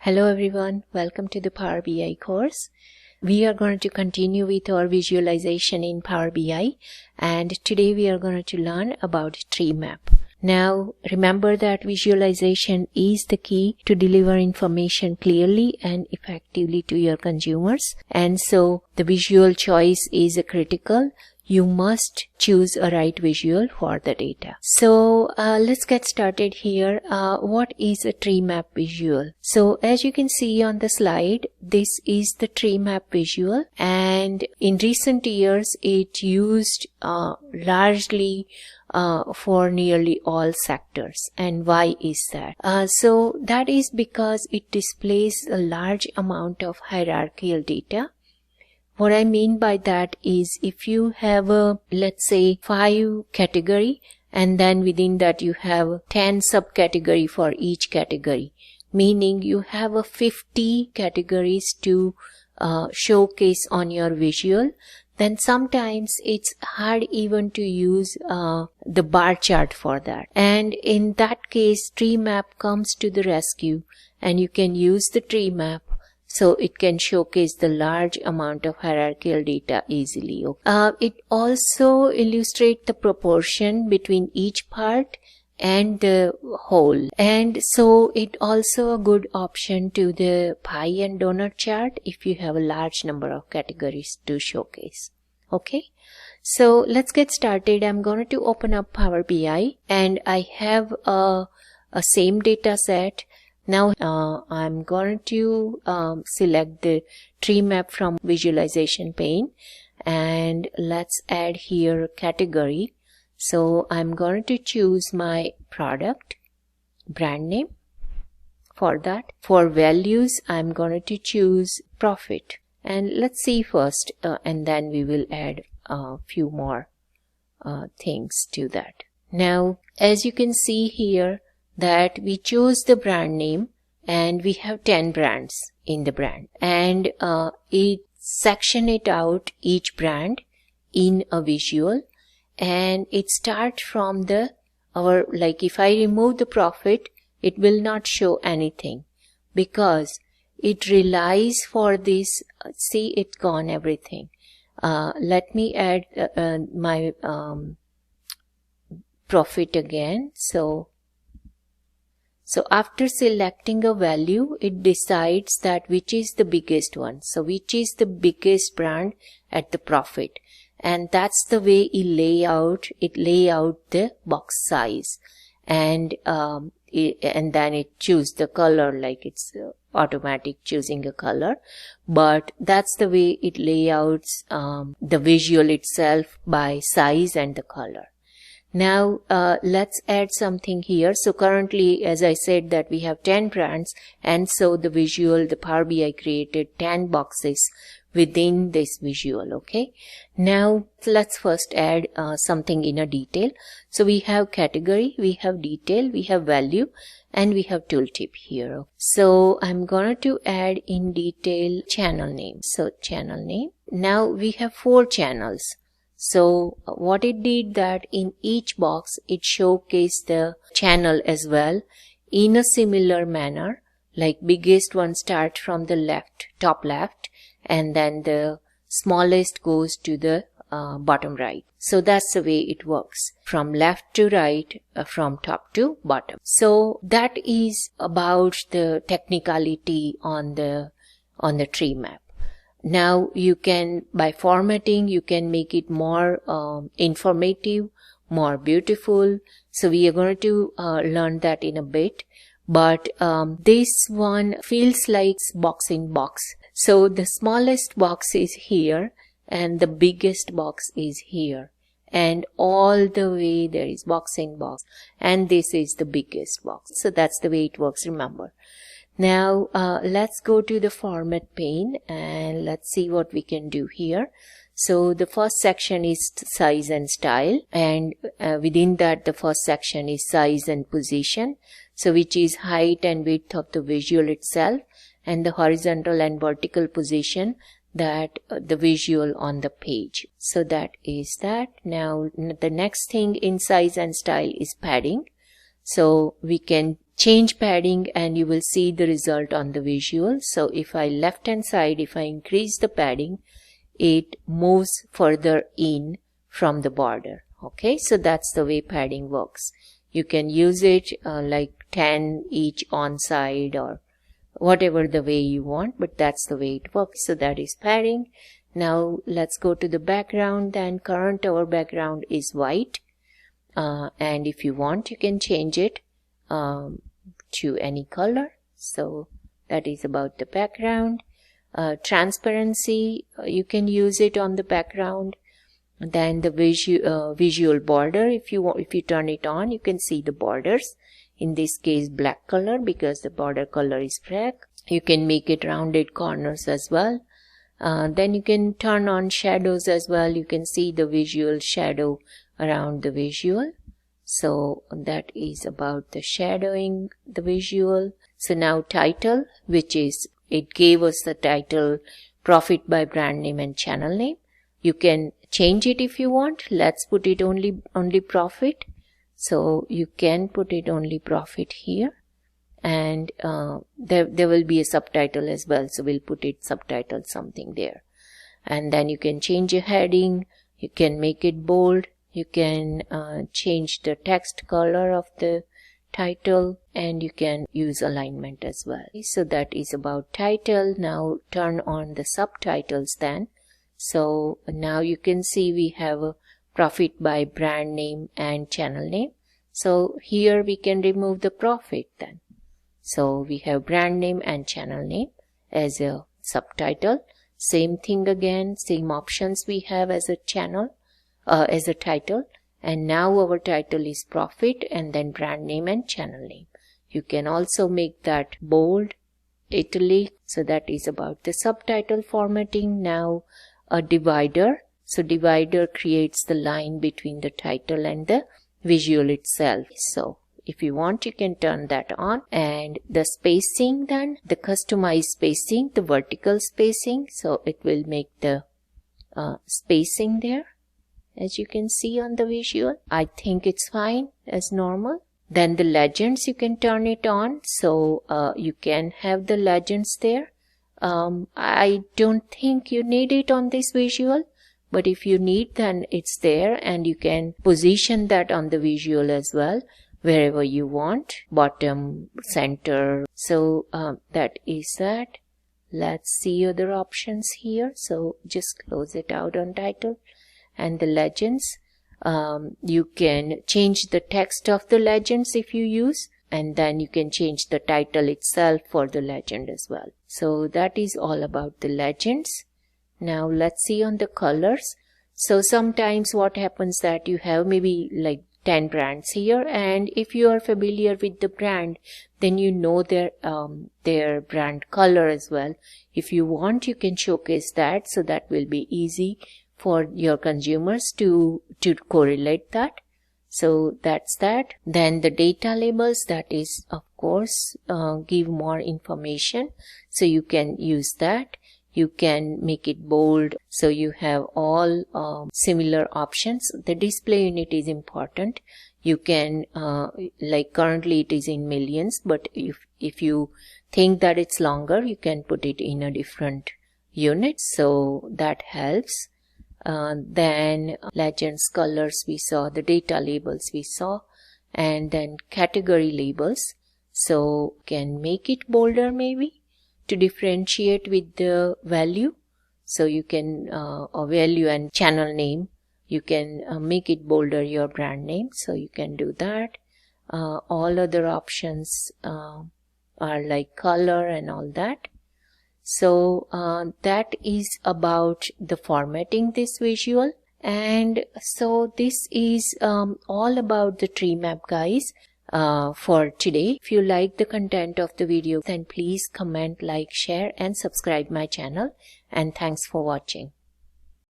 Hello everyone, welcome to the Power BI course. We are going to continue with our visualization in Power BI, and today we are going to learn about TREEMAP. Now remember that visualization is the key to deliver information clearly and effectively to your consumers, and so the visual choice is critical. You must choose a right visual for the data. So let's get started here. What is a TREEMAP visual? So as you can see on the slide, this is the TREEMAP visual, and in recent years it used largely for nearly all sectors. And why is that? So that is because it displays a large amount of hierarchical data. What I mean by that is if you have let's say 5 category, and then within that you have 10 subcategory for each category, meaning you have 50 categories to showcase on your visual, then sometimes it's hard even to use the bar chart for that. And in that case, TREEMAP comes to the rescue, and you can use the TREEMAP so it can showcase the large amount of hierarchical data easily. It also illustrates the proportion between each part and the whole. And so it also a good option to the pie and donut chart if you have a large number of categories to showcase. Okay, so let's get started. I'm going to open up Power BI, and I have a same data set. Now I'm going to select the TREEMAP from visualization pane, and let's add here a category. So I'm going to choose my product, brand name for that. For values, I'm going to choose profit. And let's see first, and then we will add a few more things to that. Now, as you can see here, that we chose the brand name, and we have 10 brands in the brand, and it section it out each brand in a visual, and it starts from like if I remove the profit, it will not show anything because it relies for this. See, it's gone everything. Let me add my profit again. So after selecting a value, it decides that which is the biggest one. So which is the biggest brand at the profit. And that's the way it lay out the box size. And then it choose the color, like it's automatic choosing a color. But that's the way it layouts the visual itself by size and the color. Now let's add something here. So currently, as I said, that we have 10 brands, and so the Power BI created 10 boxes within this visual. Okay, now let's first add something in a detail. So we have category, we have detail, we have value, and we have tooltip here. So I'm going to add in detail channel name. So channel name. Now we have 4 channels. So what it did that in each box, it showcased the channel as well in a similar manner, like biggest one starts from the left, top left, and then the smallest goes to the bottom right. So that's the way it works, from left to right, from top to bottom. So that is about the technicality on the TREEMAP. Now you can, by formatting, you can make it more informative, more beautiful. So we are going to learn that in a bit. But this one feels like box in box. So the smallest box is here, and the biggest box is here. And all the way there is box in box. And this is the biggest box. So that's the way it works, remember. Now let's go to the format pane, and let's see what we can do here. So the first section is size and style, and within that the first section is size and position, so which is height and width of the visual itself, and the horizontal and vertical position that the visual on the page. So that is that. Now the next thing in size and style is padding. So we can change padding and you will see the result on the visual. So if I left hand side, if I increase the padding, it moves further in from the border. Okay, so that's the way padding works. You can use it like 10 each on side or whatever the way you want, but that's the way it works. So that is padding. Now let's go to the background. Then current our background is white, and if you want you can change it to any color. So that is about the background. Transparency, you can use it on the background. Then the visual border, if you turn it on, you can see the borders. In this case black color because the border color is black. You can make it rounded corners as well. Then you can turn on shadows as well. You can see the visual shadow around the visual. So that is about the shadowing the visual. So now title, which is, it gave us the title profit by brand name and channel name. You can change it if you want. Let's put it only profit. So you can put it only profit here, and there will be a subtitle as well. So we'll put it subtitle something there. And then you can change a heading. You can make it bold. You can change the text color of the title, and you can use alignment as well. So that is about title. Now turn on the subtitles then. So now you can see we have a profit by brand name and channel name. So here we can remove the profit then. So we have brand name and channel name as a subtitle. Same thing again, same options we have as a channel, as a title. And now our title is profit and then brand name and channel name. You can also make that bold, italic. So that is about the subtitle formatting. Now a divider. So divider creates the line between the title and the visual itself. So if you want, you can turn that on. And the spacing then, the customized spacing, the vertical spacing. So it will make the spacing there, as you can see on the visual. I think it's fine as normal. Then the legends, you can turn it on. So you can have the legends there. I don't think you need it on this visual, but if you need, then it's there, and you can position that on the visual as well, wherever you want, bottom, center. So that is that. Let's see other options here. So just close it out on title. And the legends, you can change the text of the legends if you use, and then you can change the title itself for the legend as well. So that is all about the legends. Now let's see on the colors. So sometimes what happens that you have maybe like 10 brands here, and if you are familiar with the brand, then you know their brand color as well. If you want, you can showcase that, so that will be easy for your consumers to correlate that. So that's that. Then the data labels, that is of course give more information, so you can use that. You can make it bold, so you have all similar options. The display unit is important. You can like currently it is in millions, but if you think that it's longer, you can put it in a different unit, so that helps. Then legends, colors we saw, the data labels we saw, and then category labels. So can make it bolder maybe to differentiate with the value. So you can or value and channel name, you can make it bolder, your brand name, so you can do that. All other options are like color and all that. So that is about the formatting this visual. And so this is all about the TREEMAP, guys, for today. If you like the content of the video, then please comment, like, share and subscribe my channel. And thanks for watching.